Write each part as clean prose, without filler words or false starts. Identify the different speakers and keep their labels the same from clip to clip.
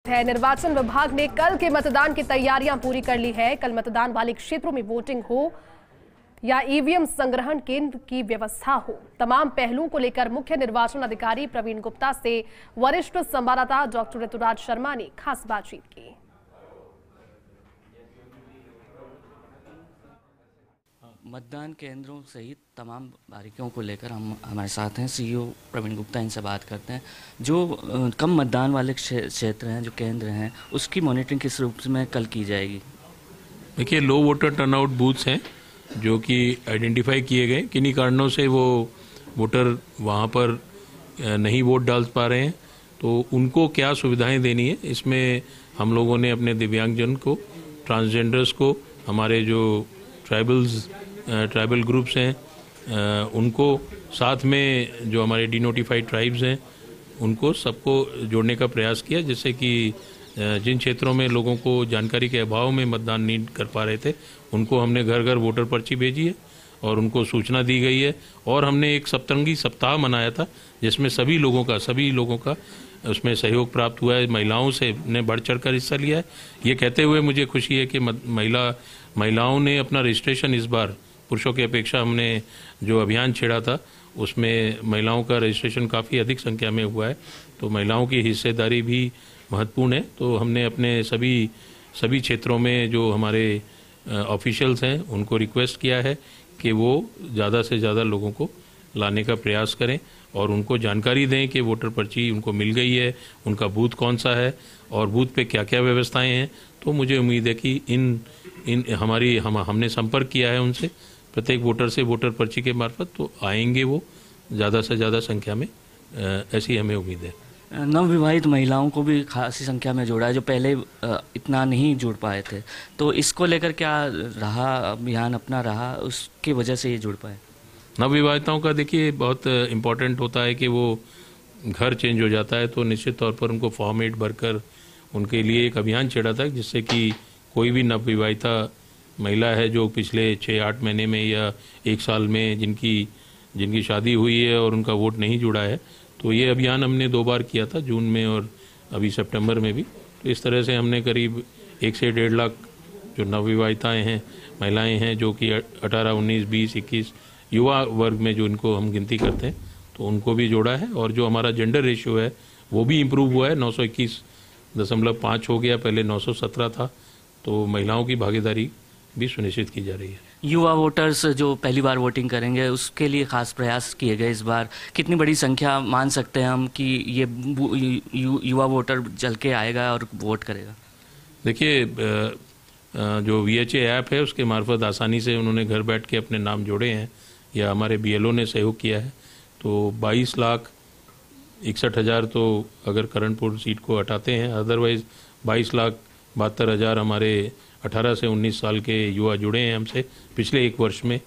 Speaker 1: निर्वाचन विभाग ने कल के मतदान की तैयारियां पूरी कर ली है। कल मतदान वाले क्षेत्रों में वोटिंग हो या ईवीएम संग्रहण केंद्र की व्यवस्था हो, तमाम पहलुओं को लेकर मुख्य निर्वाचन अधिकारी प्रवीण गुप्ता से वरिष्ठ संवाददाता डॉक्टर ऋतुराज शर्मा ने खास बातचीत की।
Speaker 2: मतदान केंद्रों सहित तमाम बारीकियों को लेकर हम हमारे साथ हैं सीईओ प्रवीण गुप्ता, इनसे बात करते हैं। जो कम मतदान वाले क्षेत्र हैं, जो केंद्र हैं, उसकी मॉनिटरिंग किस रूप में कल की जाएगी?
Speaker 3: देखिए, लो वोटर टर्नआउट बूथ्स हैं जो कि आइडेंटिफाई किए गए, किन्हीं कारणों से वो वोटर वहाँ पर नहीं वोट डाल पा रहे हैं, तो उनको क्या सुविधाएं देनी है, इसमें हम लोगों ने अपने दिव्यांगजन को, ट्रांसजेंडर्स को, हमारे जो ट्राइबल ग्रुप्स हैं उनको, साथ में जो हमारे डिनोटिफाइड ट्राइब्स हैं उनको सबको जोड़ने का प्रयास किया, जिससे कि जिन क्षेत्रों में लोगों को जानकारी के अभाव में मतदान नहीं कर पा रहे थे उनको हमने घर घर वोटर पर्ची भेजी है और उनको सूचना दी गई है। और हमने एक सप्तरंगी सप्ताह मनाया था जिसमें सभी लोगों का उसमें सहयोग प्राप्त हुआ है। महिलाओं से ने बढ़ चढ़ कर हिस्सा लिया है। ये कहते हुए मुझे खुशी है कि महिलाओं ने अपना रजिस्ट्रेशन इस बार पुरुषों की अपेक्षा हमने जो अभियान छेड़ा था उसमें महिलाओं का रजिस्ट्रेशन काफ़ी अधिक संख्या में हुआ है, तो महिलाओं की हिस्सेदारी भी महत्वपूर्ण है। तो हमने अपने सभी क्षेत्रों में जो हमारे ऑफिशियल्स हैं उनको रिक्वेस्ट किया है कि वो ज़्यादा से ज़्यादा लोगों को लाने का प्रयास करें और उनको जानकारी दें कि वोटर पर्ची उनको मिल गई है, उनका बूथ कौन सा है और बूथ पे क्या क्या व्यवस्थाएं हैं। तो मुझे उम्मीद है कि हमने संपर्क किया है उनसे, प्रत्येक वोटर से वोटर पर्ची के मार्फत, तो आएंगे वो ज़्यादा से ज़्यादा संख्या में, ऐसी हमें उम्मीद है।
Speaker 2: नवविवाहित महिलाओं को भी खासी संख्या में जोड़ा है जो पहले इतना नहीं जुड़ पाए थे, तो इसको लेकर क्या रहा अभियान अपना रहा, उसकी वजह से ये जुड़ पाए?
Speaker 3: नवविवाहिताओं का देखिए बहुत इम्पोर्टेंट होता है कि वो घर चेंज हो जाता है, तो निश्चित तौर पर उनको फॉर्म 8 भरकर उनके लिए एक अभियान छेड़ा था, जिससे कि कोई भी नवविवाहिता महिला है जो पिछले 6-8 महीने में या 1 साल में जिनकी शादी हुई है और उनका वोट नहीं जुड़ा है, तो ये अभियान हमने 2 बार किया था, जून में और अभी सितंबर में भी। तो इस तरह से हमने करीब 1 से 1.5 लाख जो नवविवाहिताएँ हैं, महिलाएँ हैं, जो कि 18, 19, 20, 21 युवा वर्ग में जो इनको हम गिनती करते हैं, तो उनको भी जोड़ा है। और जो हमारा जेंडर रेशियो है वो भी इम्प्रूव हुआ है, 921.5 हो गया, पहले 917 था। तो महिलाओं की भागीदारी भी सुनिश्चित की जा रही है।
Speaker 2: युवा वोटर्स जो पहली बार वोटिंग करेंगे उसके लिए खास प्रयास किए गए इस बार, कितनी बड़ी संख्या मान सकते हैं हम कि ये युवा वोटर चल के आएगा और वोट करेगा?
Speaker 3: देखिए, जो VHA ऐप है उसके मार्फत आसानी से उन्होंने घर बैठ के अपने नाम जोड़े हैं या हमारे BLO ने सहयोग किया है। तो 22,61,000 तो अगर करणपुर सीट को हटाते हैं, अदरवाइज 22,72,000 हमारे 18 से 19 साल के युवा जुड़े हैं हमसे पिछले 1 वर्ष में।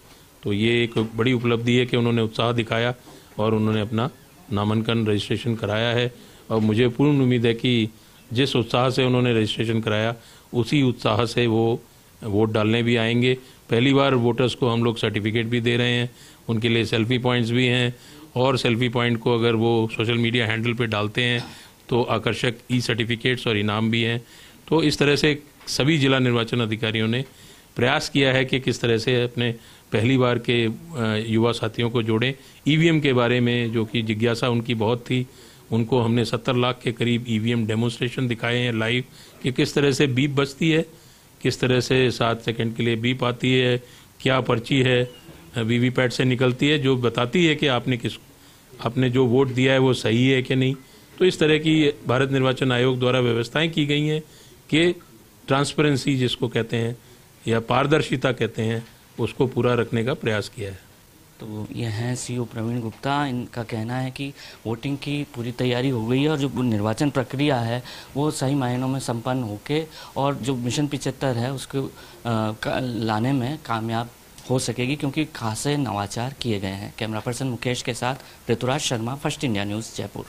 Speaker 3: तो ये एक बड़ी उपलब्धि है कि उन्होंने उत्साह दिखाया और उन्होंने अपना नामांकन रजिस्ट्रेशन कराया है। और मुझे पूर्ण उम्मीद है कि जिस उत्साह से उन्होंने रजिस्ट्रेशन कराया उसी उत्साह से वो वोट डालने भी आएंगे। पहली बार वोटर्स को हम लोग सर्टिफिकेट भी दे रहे हैं, उनके लिए सेल्फी पॉइंट्स भी हैं, और सेल्फी पॉइंट को अगर वो सोशल मीडिया हैंडल पे डालते हैं तो आकर्षक सर्टिफिकेट्स और इनाम भी हैं। तो इस तरह से सभी जिला निर्वाचन अधिकारियों ने प्रयास किया है कि किस तरह से अपने पहली बार के युवा साथियों को जोड़ें। EVM के बारे में जो कि जिज्ञासा उनकी बहुत थी, उनको हमने 70 लाख के करीब EVM डेमोन्स्ट्रेशन दिखाए हैं लाइव, कि किस तरह से बीप बजती है, किस तरह से 7 सेकंड के लिए बीप आती है, क्या पर्ची है VVPAT से निकलती है जो बताती है कि आपने जो वोट दिया है वो सही है कि नहीं। तो इस तरह की भारत निर्वाचन आयोग द्वारा व्यवस्थाएं की गई हैं कि ट्रांसपेरेंसी जिसको कहते हैं या पारदर्शिता कहते हैं, उसको पूरा रखने का प्रयास किया है।
Speaker 2: तो ये हैं सीईओ प्रवीण गुप्ता। इनका कहना है कि वोटिंग की पूरी तैयारी हो गई है और जो निर्वाचन प्रक्रिया है वो सही मायनों में संपन्न होके और जो मिशन 75 है उसको लाने में कामयाब हो सकेगी, क्योंकि खासे नवाचार किए गए हैं। कैमरा पर्सन मुकेश के साथ Rituraj Sharma, First India News, Jaipur.